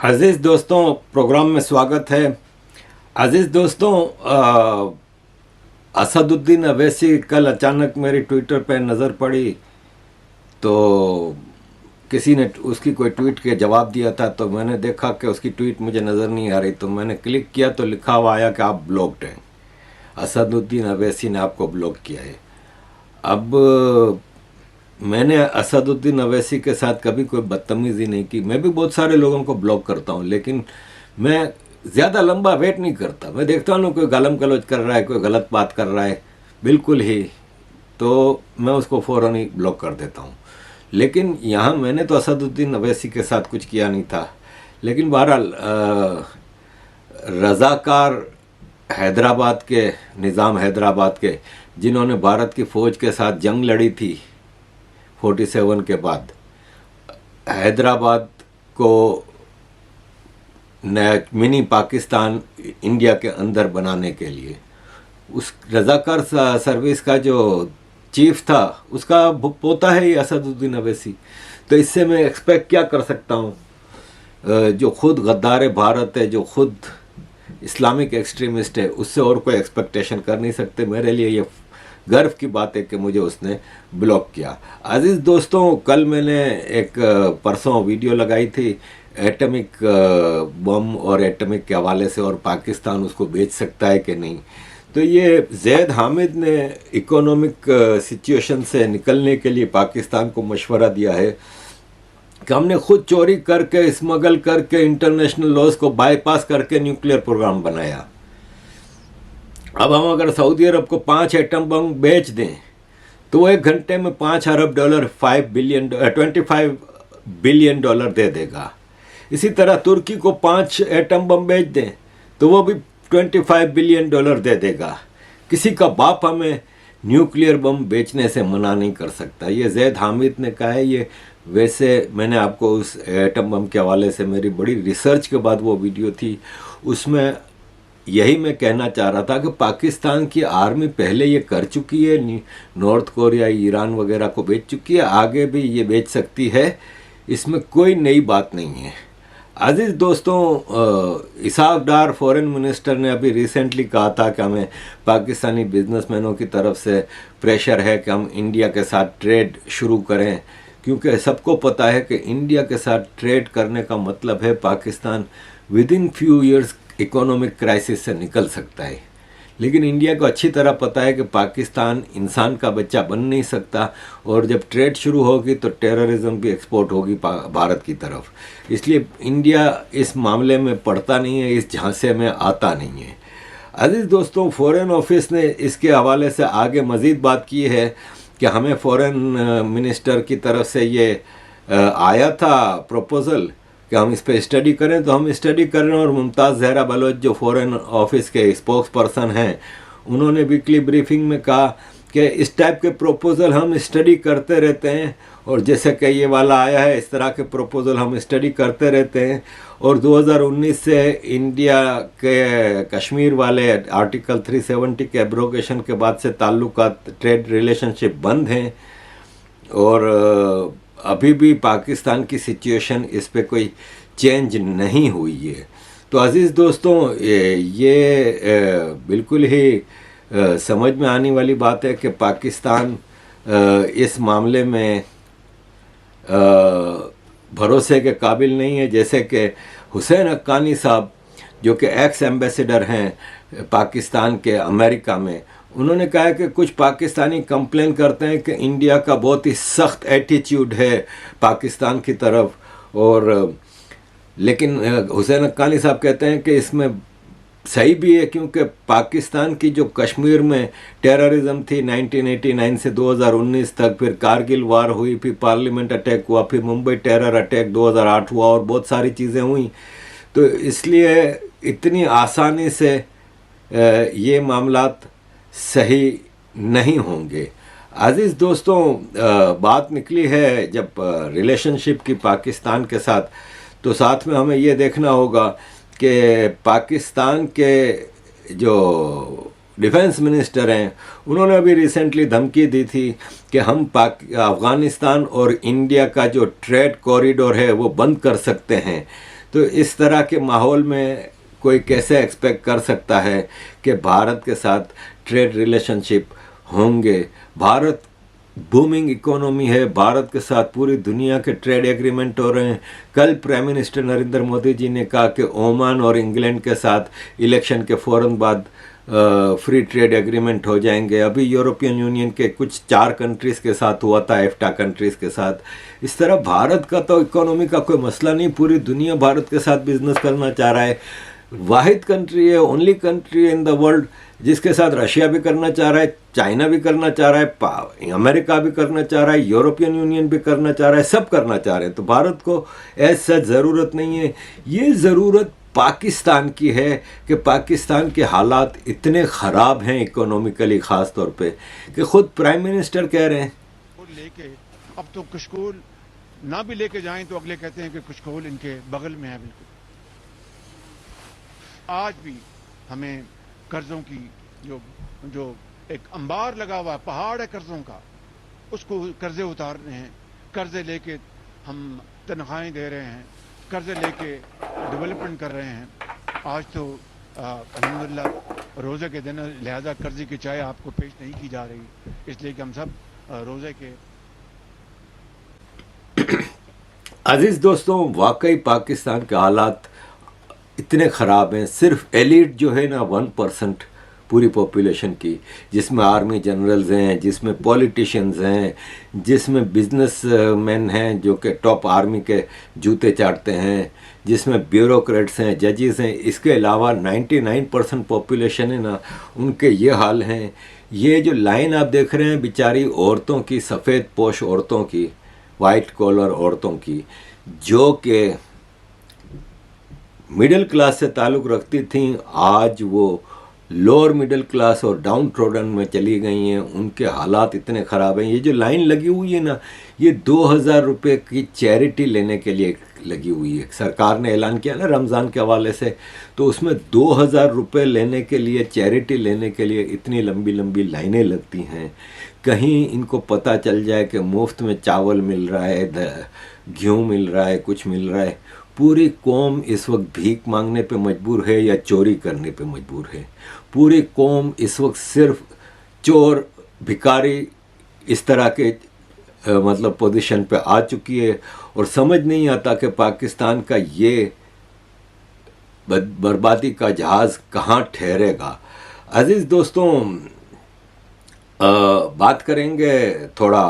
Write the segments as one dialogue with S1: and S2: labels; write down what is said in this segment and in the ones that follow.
S1: عزیز دوستوں، پروگرام میں سواگت ہے۔ عزیز دوستوں، اسد الدین اویسی کل اچانک میری ٹویٹر پہ نظر پڑی تو کسی نے اس کی کوئی ٹویٹ کے جواب دیا تھا، تو میں نے دیکھا کہ اس کی ٹویٹ مجھے نظر نہیں آ رہی، تو میں نے کلک کیا تو لکھا ہوا آیا کہ آپ بلاکڈ ہیں، اسد الدین اویسی نے آپ کو بلاک کیا ہے۔ اب میں نے اسد الدین اویسی کے ساتھ کبھی کوئی بدتمیزی نہیں کی، میں بھی بہت سارے لوگوں کو بلاک کرتا ہوں، لیکن میں زیادہ لمبا ویٹ نہیں کرتا۔ میں دیکھتا ہوں کوئی گالم گلوچ کر رہا ہے، کوئی غلط بات کر رہا ہے بالکل ہی، تو میں اس کو فوراً ہی بلاک کر دیتا ہوں۔ لیکن یہاں میں نے تو اسد الدین اویسی کے ساتھ کچھ کیا نہیں تھا، لیکن بہرحال رضاکار حیدرآباد کے، نظام حیدرآباد کے، جنہوں نے بھارت کی فوج کے ساتھ جنگ لڑی تھی 47 کے بعد، حیدرآباد کو منی پاکستان انڈیا کے اندر بنانے کے لیے، اس رضاکار سروس کا جو چیف تھا اس کا پوتا ہے یہ اسد الدین اویسی، تو اس سے میں ایکسپیکٹ کیا کر سکتا ہوں؟ جو خود غدار بھارت ہے، جو خود اسلامک ایکسٹریمسٹ ہے، اس سے اور کوئی ایکسپیکٹیشن کر نہیں سکتے۔ میرے لیے یہ گرو کی بات ہے کہ مجھے اس نے بلاک کیا۔ عزیز دوستوں، کل میں نے ایک پرسوں ویڈیو لگائی تھی ایٹمک بم اور ایٹمک کے حوالے سے، اور پاکستان اس کو بیچ سکتا ہے کہ نہیں۔ تو یہ زید حامد نے اکنامک سچویشن سے نکلنے کے لیے پاکستان کو مشورہ دیا ہے کہ ہم نے خود چوری کر کے، اسمگل کر کے، انٹرنیشنل لاز کو بائی پاس کر کے نیوکلیئر پروگرام بنایا۔ اب ہم اگر سعودی عرب کو 5 ایٹم بم بیچ دیں تو وہ 1 گھنٹے میں $5 ارب 25 بلین ڈالر دے دے گا۔ اسی طرح ترکی کو 5 ایٹم بم بیچ دیں تو وہ بھی $25 بلین دے دے گا۔ کسی کا باپ ہمیں نیوکلیئر بم بیچنے سے منع نہیں کر سکتا۔ یہ زید حامد نے کہا ہے۔ یہ ویسے میں نے آپ کو اس ایٹم بم کے حوالے سے میری بڑی ریسرچ کے بعد وہ ویڈیو تھی، اس میں یہی میں کہنا چاہ رہا تھا کہ پاکستان کی آرمی پہلے یہ کر چکی ہے، نارتھ کوریا، ایران وغیرہ کو بیچ چکی ہے، آگے بھی یہ بیچ سکتی ہے، اس میں کوئی نئی بات نہیں ہے۔ عزیز دوستوں، اسحاق ڈار فورن منسٹر نے ابھی ریسنٹلی کہا تھا کہ ہمیں پاکستانی بزنس مینوں کی طرف سے پریشر ہے کہ ہم انڈیا کے ساتھ ٹریڈ شروع کریں، کیونکہ سب کو پتہ ہے کہ انڈیا کے ساتھ ٹریڈ کرنے کا مطلب ہے پاکستان ودن فیو ایئرز اکنامک کرائسس سے نکل سکتا ہے۔ لیکن انڈیا کو اچھی طرح پتہ ہے کہ پاکستان انسان کا بچہ بن نہیں سکتا، اور جب ٹریڈ شروع ہوگی تو ٹیررزم بھی ایکسپورٹ ہوگی بھارت کی طرف۔ اس لیے انڈیا اس معاملے میں پڑتا نہیں ہے، اس جھانسے میں آتا نہیں ہے۔ عزیز دوستوں، فورن آفس نے اس کے حوالے سے آگے مزید بات کی ہے کہ ہمیں فورن منسٹر کی طرف سے یہ آیا تھا پروپوزل کہ ہم اس پہ اسٹڈی کریں، تو ہم اسٹڈی کر رہے ہیں۔ اور ممتاز زہرا بلوچ جو فورن آفس کے اسپوکس پرسن ہیں، انہوں نے ویکلی بریفنگ میں کہا کہ اس ٹائپ کے پروپوزل ہم اسٹڈی کرتے رہتے ہیں، اور جیسے کہ یہ والا آیا ہے اس طرح کے پروپوزل ہم اسٹڈی کرتے رہتے ہیں۔ اور 2019 سے انڈیا کے کشمیر والے آرٹیکل 370 کے ایبروگیشن کے بعد سے تعلقات، ٹریڈ ریلیشن شپ بند ہیں، اور ابھی بھی پاکستان کی سچویشن اس پہ کوئی چینج نہیں ہوئی ہے۔ تو عزیز دوستوں، یہ بالکل ہی سمجھ میں آنے والی بات ہے کہ پاکستان اس معاملے میں بھروسے کے قابل نہیں ہے۔ جیسے کہ حسین حقانی صاحب جو کہ ایکس ایمبیسیڈر ہیں پاکستان کے امریکہ میں، انہوں نے کہا کہ کچھ پاکستانی کمپلین کرتے ہیں کہ انڈیا کا بہت ہی سخت ایٹیچیوڈ ہے پاکستان کی طرف، اور لیکن حسین حقانی صاحب کہتے ہیں کہ اس میں صحیح بھی ہے، کیونکہ پاکستان کی جو کشمیر میں ٹیررزم تھی 1989 سے 2019 تک، پھر کارگل وار ہوئی، پھر پارلیمنٹ اٹیک ہوا، پھر ممبئی ٹیرر اٹیک 2008 ہوا، اور بہت ساری چیزیں ہوئیں، تو اس لیے اتنی آسانی سے یہ معاملات صحیح نہیں ہوں گے۔ عزیز دوستوں، بات نکلی ہے جب ریلیشن شپ کی پاکستان کے ساتھ، تو ساتھ میں ہمیں یہ دیکھنا ہوگا کہ پاکستان کے جو ڈیفنس منسٹر ہیں، انہوں نے ابھی ریسنٹلی دھمکی دی تھی کہ ہم افغانستان اور انڈیا کا جو ٹریڈ کوریڈور ہے وہ بند کر سکتے ہیں۔ تو اس طرح کے ماحول میں کوئی کیسے ایکسپیکٹ کر سکتا ہے کہ بھارت کے ساتھ ٹریڈ ریلیشن شپ ہوں گے؟ بھارت بومنگ اکانومی ہے، بھارت کے ساتھ پوری دنیا کے ٹریڈ ایگریمنٹ ہو رہے ہیں۔ کل پرائم منسٹر نریندر مودی جی نے کہا کہ عمان اور انگلینڈ کے ساتھ الیکشن کے فوراً بعد فری ٹریڈ ایگریمنٹ ہو جائیں گے۔ ابھی یورپین یونین کے کچھ 4 کنٹریز کے ساتھ ہوا تھا، ایفٹا کنٹریز کے ساتھ۔ اس طرح بھارت کا تو اکانومی کا کوئی مسئلہ نہیں، پوری دنیا بھارت کے ساتھ بزنس کرنا چاہ رہا ہے۔ واحد کنٹری ہے، only country in the world جس کے ساتھ رشیا بھی کرنا چاہ رہا ہے، چائنا بھی کرنا چاہ رہا ہے، امریکہ بھی کرنا چاہ رہا ہے، یورپین یونین بھی کرنا چاہ رہا ہے، سب کرنا چاہ رہے ہیں۔ تو بھارت کو ایسا ضرورت نہیں ہے۔ یہ ضرورت پاکستان کی ہے کہ پاکستان کے حالات اتنے خراب ہیں اکنومیکلی، خاص طور پہ کہ خود پرائم منسٹر کہہ رہے ہیں
S2: لے کے اب تو کشکول نہ بھی لے کے جائیں تو اگلے کہتے ہیں کہ کشکول ان کے بغل میں ہے۔ بالکل آج بھی ہمیں قرضوں کی جو ایک انبار لگا ہوا پہاڑ ہے قرضوں کا، اس کو قرضے اتارنے ہیں، قرضے لے کے ہم تنخواہیں دے رہے ہیں، قرضے لے کے ڈیولپمنٹ کر رہے ہیں۔ آج تو الحمدللہ روزے کے دن لہذا قرضے کی چائے آپ کو پیش نہیں کی جا رہی، اس لیے کہ ہم سب روزے کے۔
S1: عزیز دوستوں، واقعی پاکستان کے حالات اتنے خراب ہیں۔ صرف ایلیٹ جو ہے نا 1% پوری پاپولیشن کی، جس میں آرمی جنرلز ہیں، جس میں پولیٹیشنز ہیں، جس میں بزنس مین ہیں جو کہ ٹاپ آرمی کے جوتے چاٹتے ہیں، جس میں بیوروکریٹس ہیں، ججز ہیں، اس کے علاوہ 99% پاپولیشن ہے نا، ان کے یہ حال ہیں۔ یہ جو لائن آپ دیکھ رہے ہیں بیچاری عورتوں کی، سفید پوش عورتوں کی، وائٹ کالر عورتوں کی، جو کہ مڈل کلاس سے تعلق رکھتی تھیں، آج وہ لوور مڈل کلاس اور ڈاؤن ٹروڈن میں چلی گئی ہیں۔ ان کے حالات اتنے خراب ہیں۔ یہ جو لائن لگی ہوئی ہے نا، یہ 2000 روپے کی چیریٹی لینے کے لیے لگی ہوئی ہے۔ سرکار نے اعلان کیا نا رمضان کے حوالے سے، تو اس میں 2000 روپے لینے کے لیے، چیریٹی لینے کے لیے اتنی لمبی لمبی لائنیں لگتی ہیں۔ کہیں ان کو پتہ چل جائے کہ مفت میں چاول مل رہا ہے، گیہوں مل رہا ہے، کچھ مل رہا ہے۔ پوری قوم اس وقت بھیک مانگنے پہ مجبور ہے یا چوری کرنے پہ مجبور ہے۔ پوری قوم اس وقت صرف چور، بھکاری، اس طرح کے مطلب پوزیشن پہ آ چکی ہے، اور سمجھ نہیں آتا کہ پاکستان کا یہ بربادی کا جہاز کہاں ٹھہرے گا۔ عزیز دوستوں، بات کریں گے تھوڑا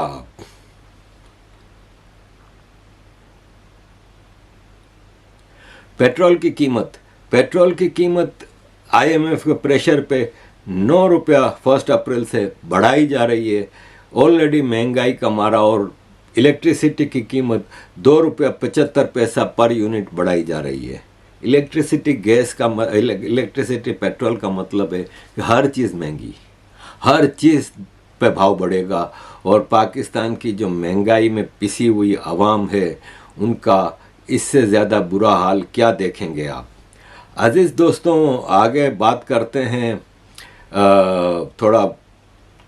S1: پیٹرول کی قیمت۔ پیٹرول کی قیمت آئی ایم ایف کے پریشر پہ 9 روپیہ 1 اپریل سے بڑھائی جا رہی ہے۔ آلریڈی مہنگائی کا مارا، اور الیکٹریسٹی کی قیمت 2 روپیہ 75 پیسہ پر یونٹ بڑھائی جا رہی ہے۔ الیکٹریسٹی پیٹرول کا مطلب ہے کہ ہر چیز مہنگی، ہر چیز پہ بھاؤ بڑھے گا، اور پاکستان کی جو مہنگائی میں پسی ہوئی عوام ہے ان کا اس سے زیادہ برا حال کیا دیکھیں گے آپ۔ عزیز دوستوں، آگے بات کرتے ہیں، تھوڑا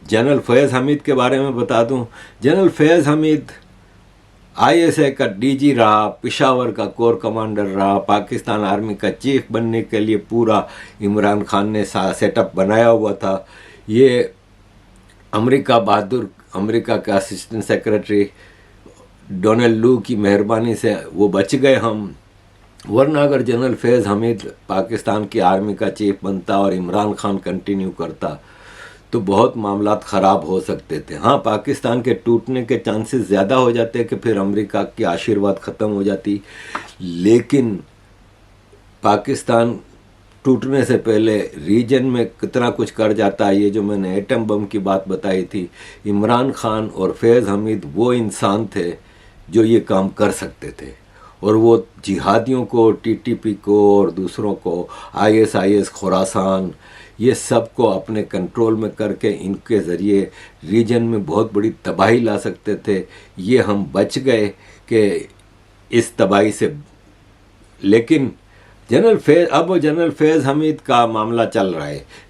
S1: جنرل فیض حمید کے بارے میں بتا دوں۔ جنرل فیض حمید ISI کا DG رہا، پشاور کا کور کمانڈر رہا، پاکستان آرمی کا چیف بننے کے لیے پورا عمران خان نے سیٹ اپ بنایا ہوا تھا۔ یہ امریکہ بہادر، امریکہ کا اسسٹنٹ سیکرٹری ڈونلڈ لو کی مہربانی سے وہ بچ گئے ہم، ورنہ اگر جنرل فیض حمید پاکستان کی آرمی کا چیف بنتا اور عمران خان کنٹینیو کرتا تو بہت معاملات خراب ہو سکتے تھے۔ ہاں، پاکستان کے ٹوٹنے کے چانسز زیادہ ہو جاتے کہ پھر امریکہ کی آشیرواد ختم ہو جاتی، لیکن پاکستان ٹوٹنے سے پہلے ریجن میں کتنا کچھ کر جاتا ہے۔ یہ جو میں نے ایٹم بم کی بات بتائی تھی، عمران خان اور فیض حمید وہ انسان تھے جو یہ کام کر سکتے تھے، اور وہ جہادیوں کو، TTP کو اور دوسروں کو، ISIS خراسان، یہ سب کو اپنے کنٹرول میں کر کے ان کے ذریعے ریجن میں بہت بڑی تباہی لا سکتے تھے۔ یہ ہم بچ گئے کہ اس تباہی سے، لیکن جنرل فیض حمید کا معاملہ چل رہا ہے۔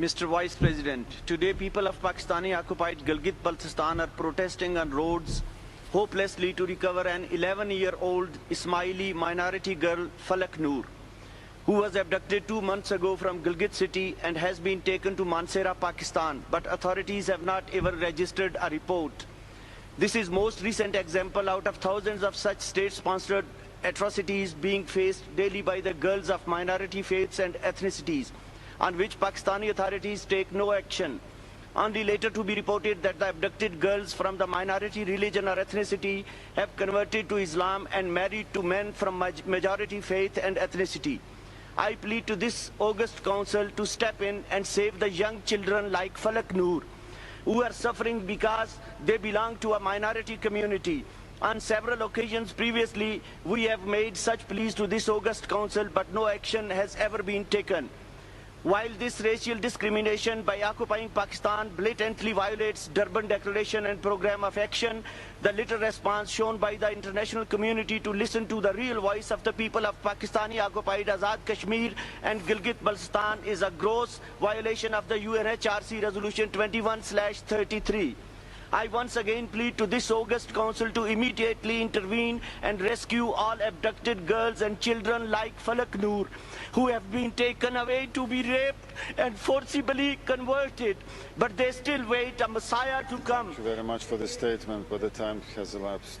S3: Mr. Vice President, today people of Pakistani occupied Gilgit-Baltistan are protesting on roads hopelessly to recover an 11-year-old Ismaili minority girl Falak Noor, who was abducted 2 months ago from Gilgit city and has been taken to Mansehra, Pakistan, but authorities have not ever registered a report. This is most recent example out of thousands of such state-sponsored atrocities being faced daily by the girls of minority faiths and ethnicities, on which Pakistani authorities take no action. Only later to be reported that the abducted girls from the minority religion or ethnicity have converted to Islam and married to men from majority faith and ethnicity. I plead to this august council to step in and save the young children like Falak Noor, who are suffering because they belong to a minority community. On several occasions previously, we have made such pleas to this august council, but no action has ever been taken. While this racial discrimination by occupying Pakistan blatantly violates Durban Declaration and Programme of Action, the little response shown by the international community to listen to the real voice of the people of Pakistani occupied Azad Kashmir and Gilgit-Baltistan is a gross violation of the UNHRC Resolution 21/33. I once again plead to this august council to immediately intervene and rescue all abducted girls and children like Falak Noor, who have been taken away to be raped and forcibly converted, but they still wait a Messiah to come.
S4: Thank you very much for the statement, but the time has elapsed.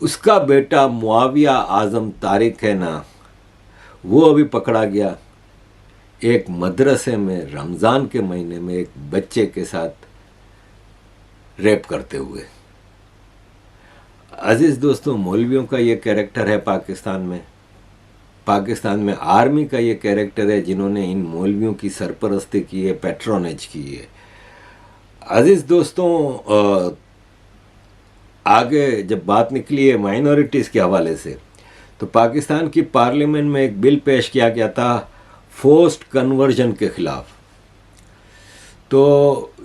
S1: اس کا بیٹا معاویہ اعظم طارق ہے نا، وہ ابھی پکڑا گیا ایک مدرسے میں رمضان کے مہینے میں ایک بچے کے ساتھ ریپ کرتے ہوئے۔ عزیز دوستوں، مولویوں کا یہ کیریکٹر ہے پاکستان میں آرمی کا یہ کیریکٹر ہے جنہوں نے ان مولویوں کی سرپرستی کی ہے، پیٹرونیج کی ہے۔ عزیز دوستوں، آگے جب بات نکلی ہے مائنورٹیز کے حوالے سے، تو پاکستان کی پارلیمنٹ میں ایک بل پیش کیا گیا تھا فورسڈ کنورژن کے خلاف۔ تو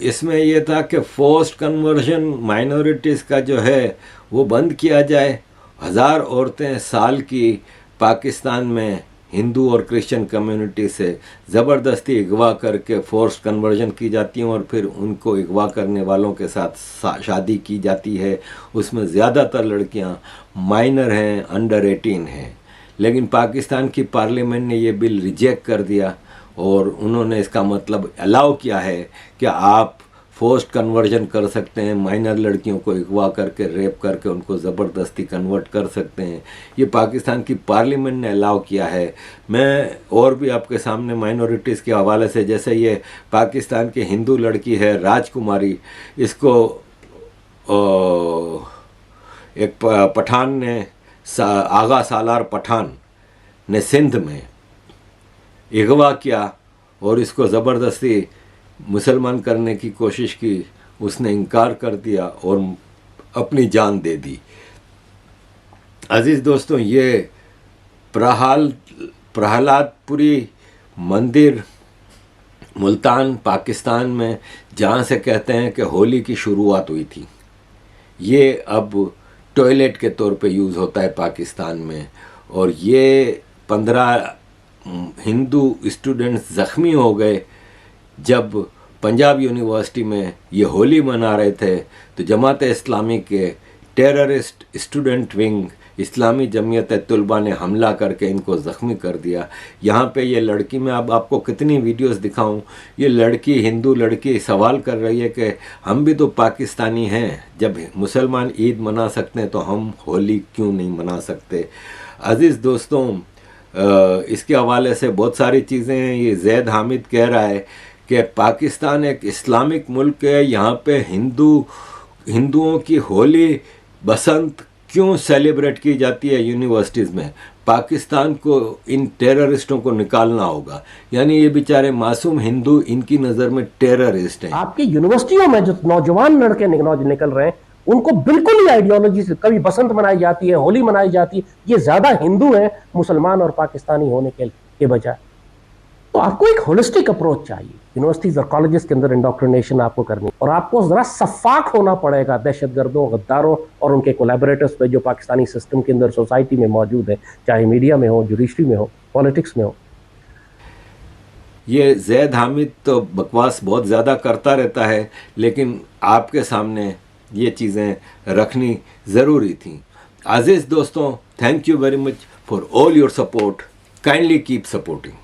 S1: اس میں یہ تھا کہ فورسڈ کنورژن مائنورٹیز کا جو ہے وہ بند کیا جائے۔ 1000 عورتیں سال کی پاکستان میں ہندو اور کرسچن کمیونٹی سے زبردستی اغوا کر کے فورسڈ کنورژن کی جاتی ہیں، اور پھر ان کو اغوا کرنے والوں کے ساتھ شادی کی جاتی ہے۔ اس میں زیادہ تر لڑکیاں مائنر ہیں، انڈر 18 ہیں، لیکن پاکستان کی پارلیمنٹ نے یہ بل ریجیکٹ کر دیا، اور انہوں نے اس کا مطلب الاؤ کیا ہے کہ آپ فورسڈ کنورژن کر سکتے ہیں، مائنر لڑکیوں کو اغوا کر کے ریپ کر کے ان کو زبردستی کنورٹ کر سکتے ہیں۔ یہ پاکستان کی پارلیمنٹ نے الاؤ کیا ہے۔ میں اور بھی آپ کے سامنے مائنورٹیز کے حوالے سے، جیسے یہ پاکستان کی ہندو لڑکی ہے راج کماری، اس کو ایک پٹھان نے، آغا سالار پٹھان نے سندھ میں اغوا کیا اور اس کو زبردستی مسلمان کرنے کی کوشش کی، اس نے انکار کر دیا اور اپنی جان دے دی۔ عزیز دوستوں، یہ پرہلاد پوری مندر ملتان پاکستان میں، جہاں سے کہتے ہیں کہ ہولی کی شروعات ہوئی تھی، یہ اب ٹوائلٹ کے طور پہ یوز ہوتا ہے پاکستان میں، اور یہ 15 ہندو اسٹوڈنٹس زخمی ہو گئے جب پنجاب یونیورسٹی میں یہ ہولی منا رہے تھے، تو جماعت اسلامی کے ٹیررسٹ اسٹوڈنٹ ونگ اسلامی جمعیت طلبہ نے حملہ کر کے ان کو زخمی کر دیا۔ یہاں پہ یہ لڑکی، میں اب آپ کو کتنی ویڈیوز دکھاؤں، یہ لڑکی، ہندو لڑکی سوال کر رہی ہے کہ ہم بھی تو پاکستانی ہیں، جب مسلمان عید منا سکتے ہیں تو ہم ہولی کیوں نہیں منا سکتے۔ عزیز دوستوں، اس کے حوالے سے بہت ساری چیزیں ہیں۔ یہ زید حامد کہہ رہا ہے کہ پاکستان ایک اسلامک ملک ہے، یہاں پہ ہندوؤں کی ہولی بسنت کیوں سیلیبریٹ کی جاتی ہے یونیورسٹیز میں؟ پاکستان کو ان ٹیررسٹوں کو نکالنا ہوگا۔ یعنی یہ بیچارے معصوم ہندو ان کی نظر میں ٹیررسٹ ہیں۔
S5: آپ کی یونیورسٹیوں میں جو نوجوان لڑکے نکل رہے ہیں، ان کو بالکل ہی آئیڈیالوجی سے کبھی بسنت منائی جاتی ہے، ہولی منائی جاتی ہے، یہ زیادہ ہندو ہیں مسلمان اور پاکستانی ہونے کے بجائے۔ تو آپ کو ایک ہولسٹک اپروچ چاہیے یونیورسٹیز اور کالجز کے اندر انڈاکٹرینیشن آپ کو کرنی، اور آپ کو ذرا شفاف ہونا پڑے گا دہشت گردوں، غداروں اور ان کے کولیبریٹرز پہ جو پاکستانی سسٹم کے اندر سوسائٹی میں موجود ہیں، چاہے میڈیا میں ہو، جوڈیشری میں ہو، پولیٹکس میں ہو۔
S1: یہ زید حامد تو بکواس بہت زیادہ کرتا رہتا ہے، لیکن آپ کے سامنے یہ چیزیں رکھنی ضروری تھیں۔ عزیز دوستوں، thank you very much for all your support. Kindly keep supporting.